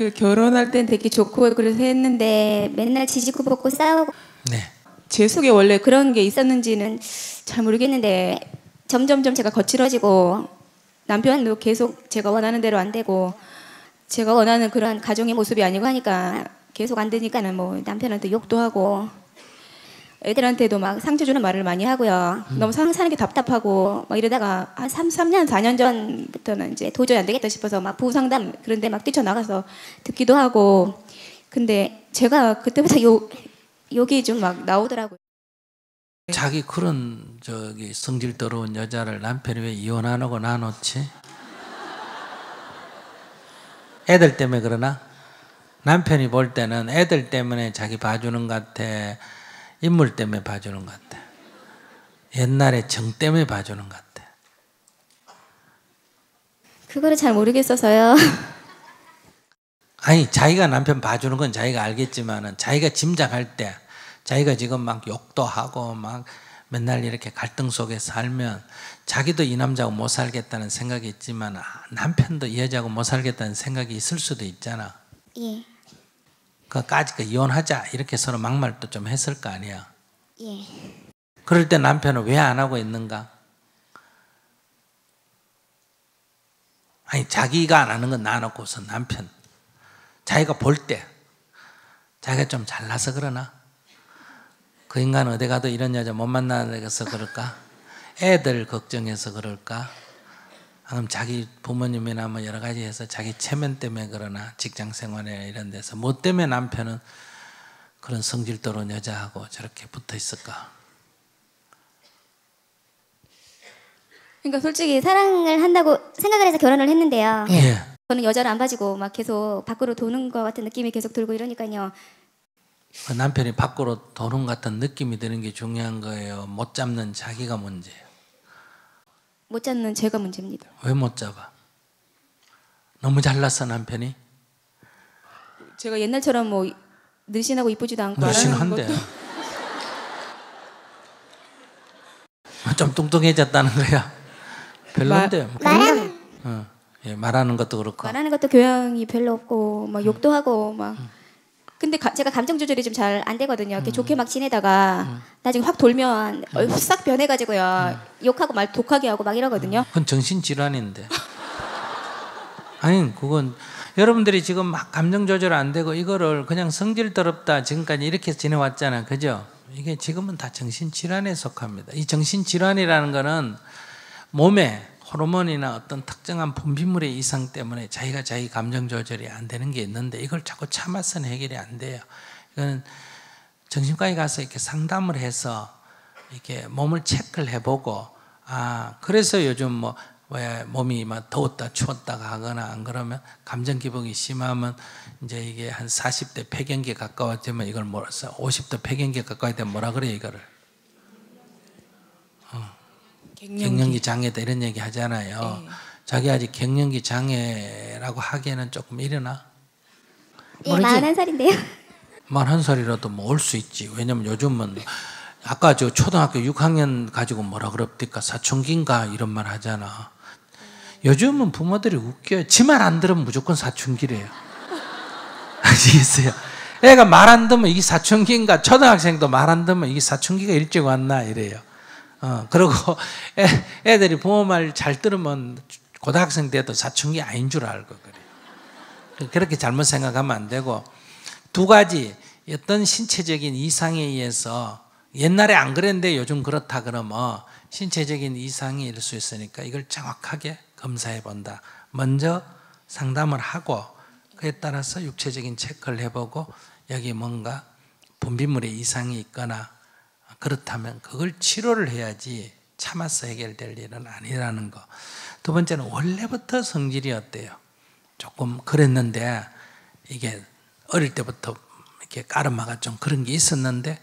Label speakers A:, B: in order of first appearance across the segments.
A: 그 결혼할 땐 되게 좋고 그래서 했는데 맨날 지지고 볶고 싸우고.
B: 네.
A: 제 속에 원래 그런 게 있었는지는 잘 모르겠는데 점점점 제가 거칠어지고 남편도 계속 제가 원하는 대로 안 되고 제가 원하는 그런 가정의 모습이 아니고 하니까 계속 안 되니까는 뭐 남편한테 욕도 하고 애들한테도 막 상처 주는 말을 많이 하고요. 너무 사는 게 답답하고 막 이러다가 한 3년, 4년 전부터는 이제 도저히 안 되겠다 싶어서 막 부부 상담 그런 데 막 뛰쳐나가서 듣기도 하고 근데 제가 그때부터 욕이 좀 막 나오더라고요.
B: 자기 그런 성질 더러운 여자를 남편이 왜 이혼 안 하고 놔놓지? 애들 때문에 그러나? 남편이 볼 때는 애들 때문에 자기 봐주는 것 같아? 인물 때문에 봐주는 것 같아? 옛날에 정 때문에 봐주는 것 같아?
A: 그거를 잘 모르겠어서요.
B: 아니 자기가 남편 봐주는 건 자기가 알겠지만은 자기가 짐작할 때 자기가 지금 막 욕도 하고 막 맨날 이렇게 갈등 속에 살면 자기도 이 남자하고 못 살겠다는 생각이 있지만 남편도 이 여자하고 못 살겠다는 생각이 있을 수도 있잖아.
A: 예.
B: 그까짓 이혼하자 이렇게 서로 막말도 좀 했을 거 아니야.
A: 예.
B: 그럴 때 남편은 왜 안 하고 있는가? 아니 자기가 안 하는 건 놔놓고서 남편 자기가 볼 때 자기가 좀 잘나서 그러나? 그 인간은 어디 가도 이런 여자 못 만나서 그럴까? 애들 걱정해서 그럴까? 아니면 자기 부모님이나 뭐 여러 가지 해서 자기 체면 때문에 그러나? 직장 생활이나 이런 데서 뭐 때문에 남편은 그런 성질 더러운 여자하고 저렇게 붙어 있을까?
A: 그러니까 솔직히 사랑을 한다고 생각을 해서 결혼을 했는데요.
B: 예.
A: 저는 여자를 안 봐주고 막 계속 밖으로 도는 것 같은 느낌이 계속 들고 이러니까요.
B: 그 남편이 밖으로 도는 같은 느낌이 드는 게 중요한 거예요? 못 잡는 자기가 문제예요?
A: 못 잡는 제가 문제입니다.
B: 왜 못 잡아? 너무 잘났어 남편이?
A: 제가 옛날처럼 뭐 늘씬하고 이쁘지도 않고
B: 늘씬한데 좀 뚱뚱해졌다는 거야? 별론데 예, 말하는 것도 그렇고
A: 말하는 것도 교양이 별로 없고 막 욕도 하고 막 근데 제가 감정 조절이 좀 잘 안 되거든요. 이렇게 좋게 막 지내다가 나중에 확 돌면 싹 변해가지고요. 욕하고 말 독하게 하고 막 이러거든요.
B: 그건 정신질환인데 아니 그건 여러분들이 지금 막 감정 조절 안 되고 이거를 그냥 성질 더럽다 지금까지 이렇게 지내왔잖아. 그죠? 이게 지금은 다 정신질환에 속합니다. 이 정신질환이라는 거는 몸에 호르몬이나 어떤 특정한 분비물의 이상 때문에 자기가 자기 감정 조절이 안 되는 게 있는데 이걸 자꾸 참아서는 해결이 안 돼요. 이건 정신과에 가서 이렇게 상담을 해서 이렇게 몸을 체크를 해보고 그래서 요즘 뭐 왜 몸이 막 더웠다 추웠다가 하거나 안 그러면 감정 기복이 심하면 이제 이게 한 40대 폐경기에 가까워지면 이걸 뭐라서 50대 폐경기에 가까워야 되면 뭐라 그래 이거를 갱년기 장애다 이런 얘기 하잖아요. 네. 자기 아직 갱년기 장애라고 하기에는 조금 이르나?
A: 예, 41살인데요.
B: 41살이라도 뭐 올 수 있지. 왜냐면 요즘은 아까 저 초등학교 6학년 가지고 뭐라 그럽니까? 사춘기인가 이런 말 하잖아. 요즘은 부모들이 웃겨요. 지 말 안 들으면 무조건 사춘기래요. 아시겠어요? 애가 말 안 듣면 이게 사춘기인가? 초등학생도 말 안 듣면 이게 사춘기가 일찍 왔나 이래요. 그리고 애들이 부모 말 잘 들으면 고등학생 때도 사춘기 아닌 줄 알고 그래요. 그렇게 잘못 생각하면 안 되고 두 가지 어떤 신체적인 이상에 의해서 옛날에 안 그랬는데 요즘 그렇다 그러면 신체적인 이상이 일 수 있으니까 이걸 정확하게 검사해 본다. 먼저 상담을 하고 그에 따라서 육체적인 체크를 해보고 여기 뭔가 분비물의 이상이 있거나 그렇다면 그걸 치료를 해야지 참아서 해결될 일은 아니라는 거. 두 번째는 원래부터 성질이 어때요? 조금 그랬는데 이게 어릴 때부터 이렇게 까르마가 좀 그런 게 있었는데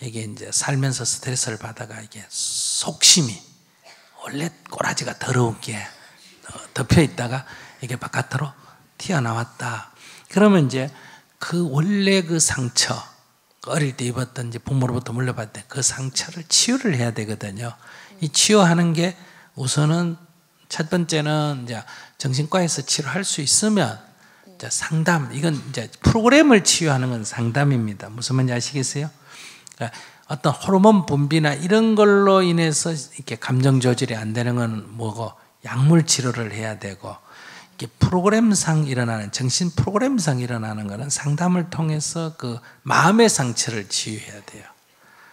B: 이게 이제 살면서 스트레스를 받아가 이게 속심이 원래 꼬라지가 더러운 게 덮여 있다가 이게 바깥으로 튀어나왔다. 그러면 이제 그 원래 그 상처 어릴 때 입었던 이제 부모로부터 물려받던 그 상처를 치유를 해야 되거든요. 이 치유하는 게 우선은 첫 번째는 이제 정신과에서 치료할 수 있으면 자, 상담, 이건 이제 프로그램을 치유하는 건 상담입니다. 무슨 말인지 아시겠어요? 그러니까 어떤 호르몬 분비나 이런 걸로 인해서 이렇게 감정 조절이 안 되는 건 뭐고, 약물 치료를 해야 되고, 이렇게 프로그램상 일어나는, 정신 프로그램상 일어나는 거는 상담을 통해서 그 마음의 상처를 치유해야 돼요.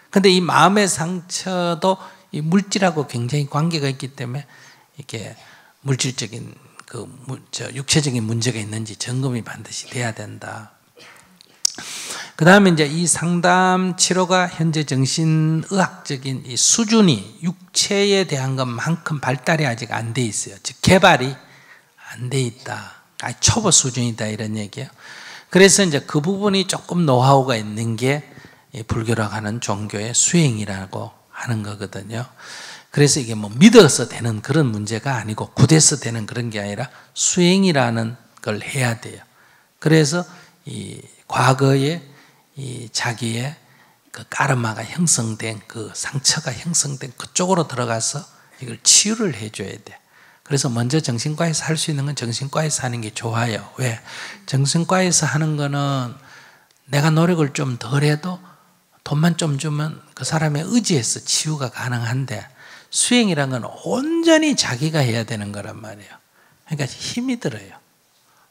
B: 근데 이 마음의 상처도 이 물질하고 굉장히 관계가 있기 때문에 이렇게 물질적인 육체적인 문제가 있는지 점검이 반드시 돼야 된다. 그 다음에 이제 이 상담 치료가 현재 정신의학적인 이 수준이 육체에 대한 것만큼 발달이 아직 안 돼 있어요. 즉, 개발이 안 돼 있다. 초보 수준이다, 이런 얘기예요. 그래서 이제 그 부분이 조금 노하우가 있는 게 불교라고 하는 종교의 수행이라고 하는 거거든요. 그래서 이게 뭐 믿어서 되는 그런 문제가 아니고 굿에서 되는 그런 게 아니라 수행이라는 걸 해야 돼요. 그래서 이 과거에 이 자기의 그 까르마가 형성된 그 상처가 형성된 그쪽으로 들어가서 이걸 치유를 해줘야 돼. 그래서 먼저 정신과에서 할 수 있는 건 정신과에서 하는 게 좋아요. 왜? 정신과에서 하는 거는 내가 노력을 좀 덜 해도 돈만 좀 주면 그 사람의 의지에서 치유가 가능한데, 수행이란 건 온전히 자기가 해야 되는 거란 말이에요. 그러니까 힘이 들어요.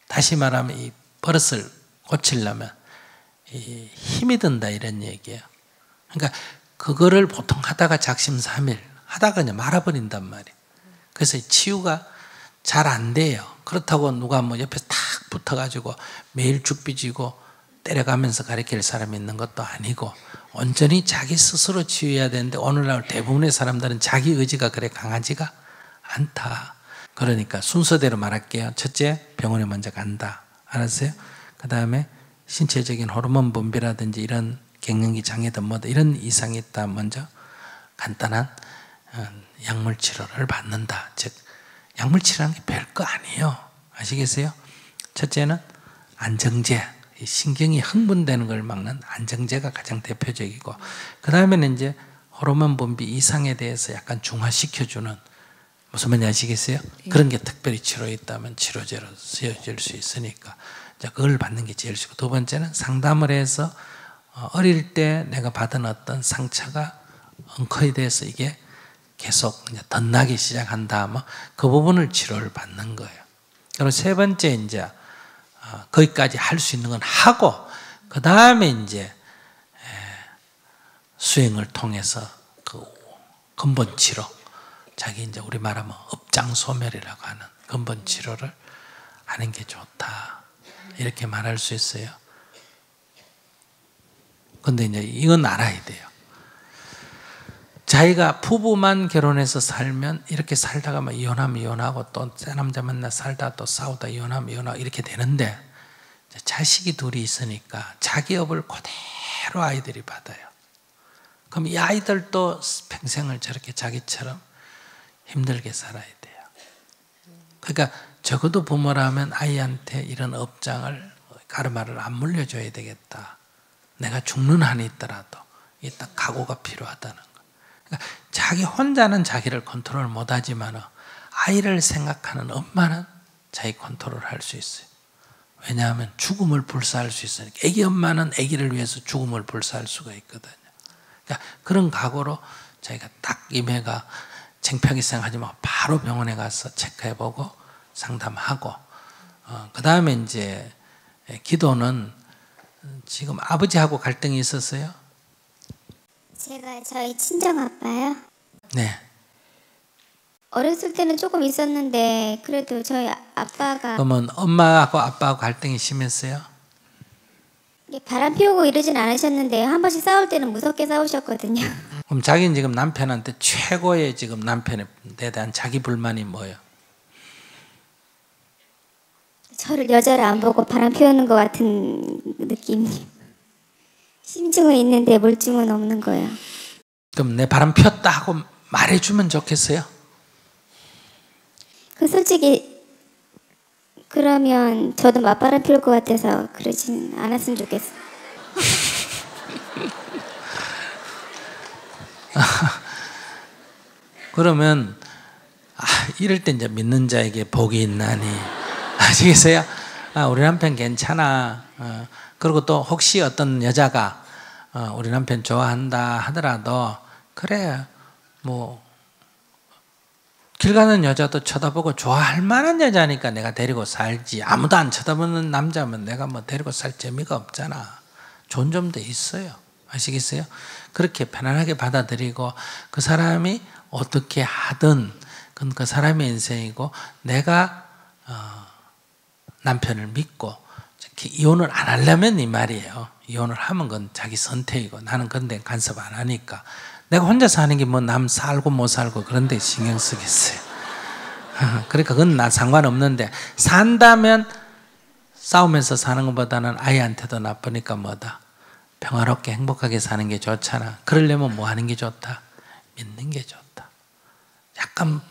B: 다시 말하면 이 버릇을 고치려면 이 힘이 든다, 이런 얘기예요. 그러니까 그거를 보통 하다가 작심삼일 하다가 그냥 말아버린단 말이에요. 그래서 치유가 잘 안 돼요. 그렇다고 누가 뭐 옆에서 탁 붙어가지고 매일 죽 삐지고 때려가면서 가르칠 사람이 있는 것도 아니고, 온전히 자기 스스로 치유해야 되는데 오늘날 대부분의 사람들은 자기 의지가 그래 강하지가 않다. 그러니까 순서대로 말할게요. 첫째, 병원에 먼저 간다. 알았어요? 그 다음에 신체적인 호르몬 분비라든지 이런 갱년기 장애든 뭐든 이런 이상이 있다. 먼저 간단한 약물 치료를 받는다. 즉, 약물 치료라는 게 별거 아니에요. 아시겠어요? 첫째는 안정제, 신경이 흥분되는 걸 막는 안정제가 가장 대표적이고, 그 다음에는 이제 호르몬 분비 이상에 대해서 약간 중화시켜주는, 무슨 말인지 아시겠어요? 그런 게 특별히 치료에 있다면 치료제로 쓰여질 수 있으니까 그걸 받는 게 제일 쉽고, 두 번째는 상담을 해서 어릴 때 내가 받은 어떤 상처가 엉커에 대해서 이게 계속 이제 덧나기 시작한다 하면 그 부분을 치료를 받는 거예요. 그리고 세 번째, 이제 거기까지 할 수 있는 건 하고, 그 다음에 이제 수행을 통해서 그 근본 치료, 자기 이제 우리 말하면 업장소멸이라고 하는 근본 치료를 하는 게 좋다, 이렇게 말할 수 있어요. 근데 이제 이건 알아야 돼요. 자기가 부부만 결혼해서 살면 이렇게 살다가 막 이혼하면 이혼하고 또 새 남자 만나 살다 또 싸우다 이혼하면 이혼하고 이렇게 되는데, 자식이 둘이 있으니까 자기 업을 그대로 아이들이 받아요. 그럼 이 아이들도 평생을 저렇게 자기처럼 힘들게 살아야 돼요. 그러니까 적어도 부모라면 아이한테 이런 업장을, 가르마를 안 물려줘야 되겠다. 내가 죽는 한이 있더라도 이 딱 각오가 필요하다는 거. 그러니까 자기 혼자는 자기를 컨트롤 못하지만 아이를 생각하는 엄마는 자기 컨트롤 할 수 있어요. 왜냐하면 죽음을 불사할 수 있으니까. 애기 엄마는 애기를 위해서 죽음을 불사할 수가 있거든요. 그러니까 그런 각오로 자기가 딱 임해가 창피하게 생각하지 말고 바로 병원에 가서 체크해보고 상담하고, 그 다음에 이제 기도는, 지금 아버지하고 갈등이 있었어요?
C: 제가 저희 친정 아빠요.
B: 네.
C: 어렸을 때는 조금 있었는데 그래도 저희 아빠가
B: 그러면 엄마하고 아빠하고 갈등이 심했어요?
C: 바람 피우고 이러진 않으셨는데 한 번씩 싸울 때는 무섭게 싸우셨거든요.
B: 그럼 자기는 지금 남편한테 최고의 지금 남편에 대한 자기 불만이 뭐예요?
C: 저를 여자를 안 보고 바람 피우는 것 같은 느낌이. 심증은 있는데 물증은 없는 거예요.
B: 그럼 내 바람 피웠다 하고 말해주면 좋겠어요?
C: 솔직히 그러면 저도 맞바람 피울 것 같아서 그러진 않았으면 좋겠어요.
B: 그러면 이럴 때 이제 믿는 자에게 복이 있나니, 아시겠어요? 우리 남편 괜찮아. 그리고 또 혹시 어떤 여자가 우리 남편 좋아한다 하더라도 그래 뭐 길 가는 여자도 쳐다보고 좋아할 만한 여자니까 내가 데리고 살지. 아무도 안 쳐다보는 남자면 내가 뭐 데리고 살 재미가 없잖아. 좋은 점도 있어요. 아시겠어요? 그렇게 편안하게 받아들이고 그 사람이 어떻게 하든 그건 그 사람의 인생이고 내가 남편을 믿고 이혼을 안 하려면 이 말이에요. 이혼을 하면 그건 자기 선택이고 나는 그런 데 간섭 안 하니까 내가 혼자 사는 게 뭐 남 살고 못 살고 그런 데 신경 쓰겠어요. 그러니까 그건 나 상관없는데 산다면 싸우면서 사는 것보다는 아이한테도 나쁘니까 뭐다. 평화롭게 행복하게 사는 게 좋잖아. 그러려면 뭐 하는 게 좋다? 믿는 게 좋다. 약간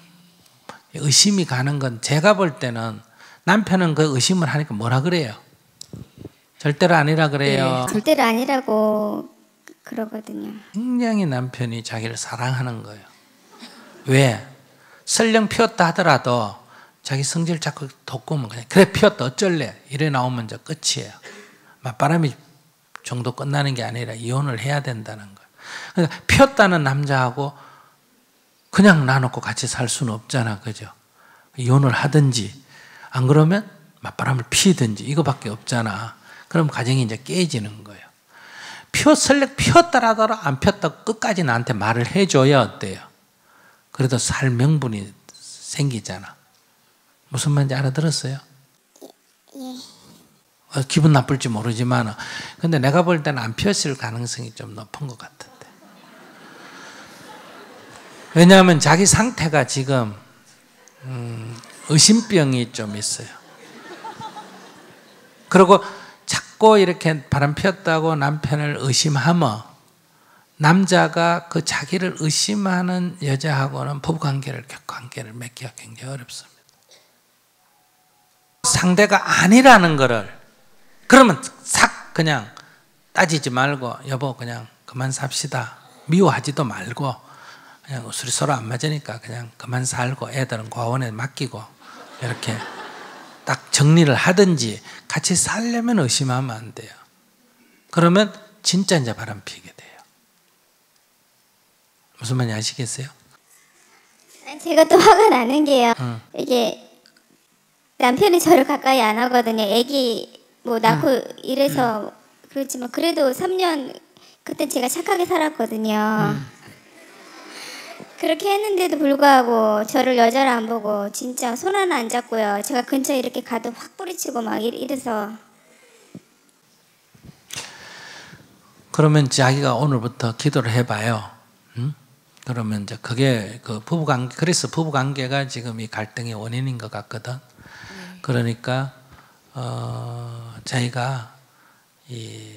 B: 의심이 가는 건 제가 볼 때는 남편은 그 의심을 하니까 뭐라 그래요? 절대로 아니라 그래요.
C: 네, 절대로 아니라고 그러거든요.
B: 굉장히 남편이 자기를 사랑하는 거예요. 왜? 설령 피웠다 하더라도 자기 성질 자꾸 돋구면 그냥 그래 피웠다 어쩔래 이래 나오면 이제 끝이에요. 맞바람이 정도 끝나는 게 아니라 이혼을 해야 된다는 거예요. 그러니까 피웠다는 남자하고 그냥 놔놓고 같이 살 수는 없잖아. 그죠? 이혼을 하든지 안 그러면 맞바람을 피든지 이거밖에 없잖아. 그럼 가정이 이제 깨지는 거예요. 설령 피웠다라도 안 피웠다고 끝까지 나한테 말을 해줘야 어때요? 그래도 살 명분이 생기잖아. 무슨 말인지 알아들었어요? 기분 나쁠지 모르지만 근데 내가 볼 때는 안 피웠을 가능성이 좀 높은 것 같은데. 왜냐하면 자기 상태가 지금 의심병이 좀 있어요. 그리고 자꾸 이렇게 바람 피웠다고 남편을 의심하면 남자가 그 자기를 의심하는 여자하고는 부부관계를 맺기가 굉장히 어렵습니다. 상대가 아니라는 거를 그러면 싹 그냥 따지지 말고 여보 그냥 그만 삽시다. 미워하지도 말고 그냥 우리 서로 안 맞으니까 그냥 그만 살고 애들은 고아원에 맡기고 이렇게 딱 정리를 하든지 같이 살려면 의심하면 안 돼요. 그러면 진짜 이제 바람 피게 돼요. 무슨 말인지 아시겠어요?
C: 제가 또 화가 나는 게요. 이게 남편이 저를 가까이 안 하거든요. 애기 뭐 낳고 이래서 그렇지만 그래도 3년 그때 제가 착하게 살았거든요. 그렇게 했는데도 불구하고 저를 여자로 안 보고 진짜 손 하나 안 잡고요. 제가 근처에 이렇게 가도 확 뿌리치고 막 이래서.
B: 그러면 자기가 오늘부터 기도를 해봐요. 그러면 이제 그게 그 부부관계, 그래서 부부관계가 지금 이 갈등의 원인인 것 같거든. 그러니까 자기가 이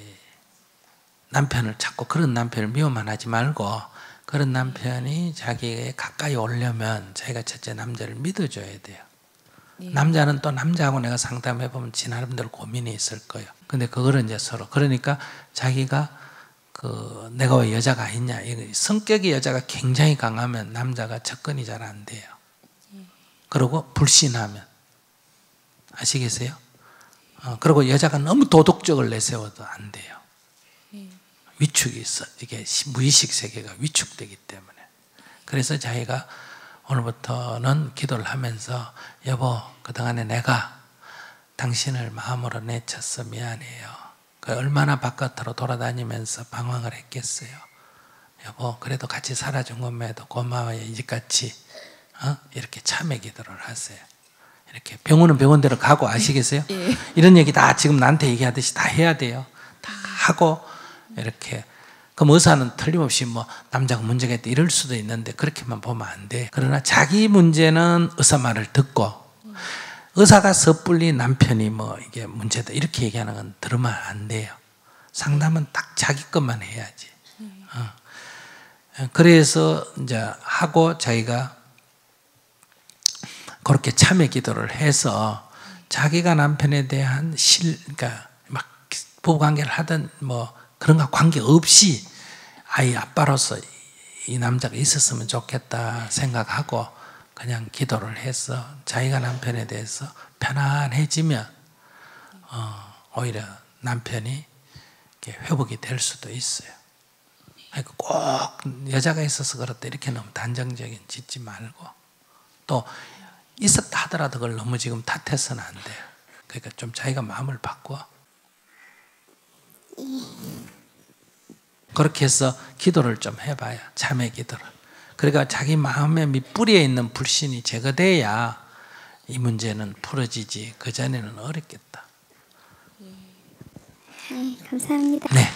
B: 남편을 자꾸 그런 남편을 미워만 하지 말고 그런 남편이 자기에 가까이 오려면 자기가 첫째 남자를 믿어줘야 돼요. 남자는 또 남자하고 내가 상담해보면 지 나름대로 고민이 있을 거예요. 근데 그거를 이제 서로 그러니까 자기가 그 내가 왜 여자가 아니냐 성격이 여자가 굉장히 강하면 남자가 접근이 잘 안 돼요. 그리고 불신하면 아시겠어요? 그리고 여자가 너무 도덕적을 내세워도 안 돼요. 위축이 있어. 이게 무의식 세계가 위축되기 때문에. 그래서 자기가 오늘부터는 기도를 하면서 여보 그동안에 내가 당신을 마음으로 내쳤어 미안해요. 얼마나 바깥으로 돌아다니면서 방황을 했겠어요. 여보 그래도 같이 살아준 것만해도 고마워요. 이제같이 이렇게 참회 기도를 하세요. 이렇게 병원은 병원대로 가고 아시겠어요? 이런 얘기 다 지금 나한테 얘기하듯이 다 해야 돼요. 다 하고 이렇게. 그럼 의사는 틀림없이 뭐 남자가 문제가 있다 이럴 수도 있는데 그렇게만 보면 안 돼. 그러나 자기 문제는 의사 말을 듣고 의사가 섣불리 남편이 뭐 이게 문제다 이렇게 얘기하는 건 들으면 안 돼요. 상담은 딱 자기 것만 해야지. 그래서 이제 하고 자기가 그렇게 참회 기도를 해서 자기가 남편에 대한 그러니까 막 부부관계를 하든 뭐 그런 거 관계 없이 아이 아빠로서 이 남자가 있었으면 좋겠다 생각하고 그냥 기도를 해서 자기가 남편에 대해서 편안해지면 오히려 남편이 이렇게 회복이 될 수도 있어요. 그러니까 꼭 여자가 있어서 그렇다 이렇게 너무 단정적인 짓지 말고, 또 있었다 하더라도 그걸 너무 지금 탓해서는 안 돼요. 그러니까 좀 자기가 마음을 바꿔. 그렇게 해서 기도를 좀 해봐요. 참회 기도를. 그러니까 자기 마음의 밑뿌리에 있는 불신이 제거돼야 이 문제는 풀어지지, 그전에는 어렵겠다.
C: 감사합니다.
B: 네.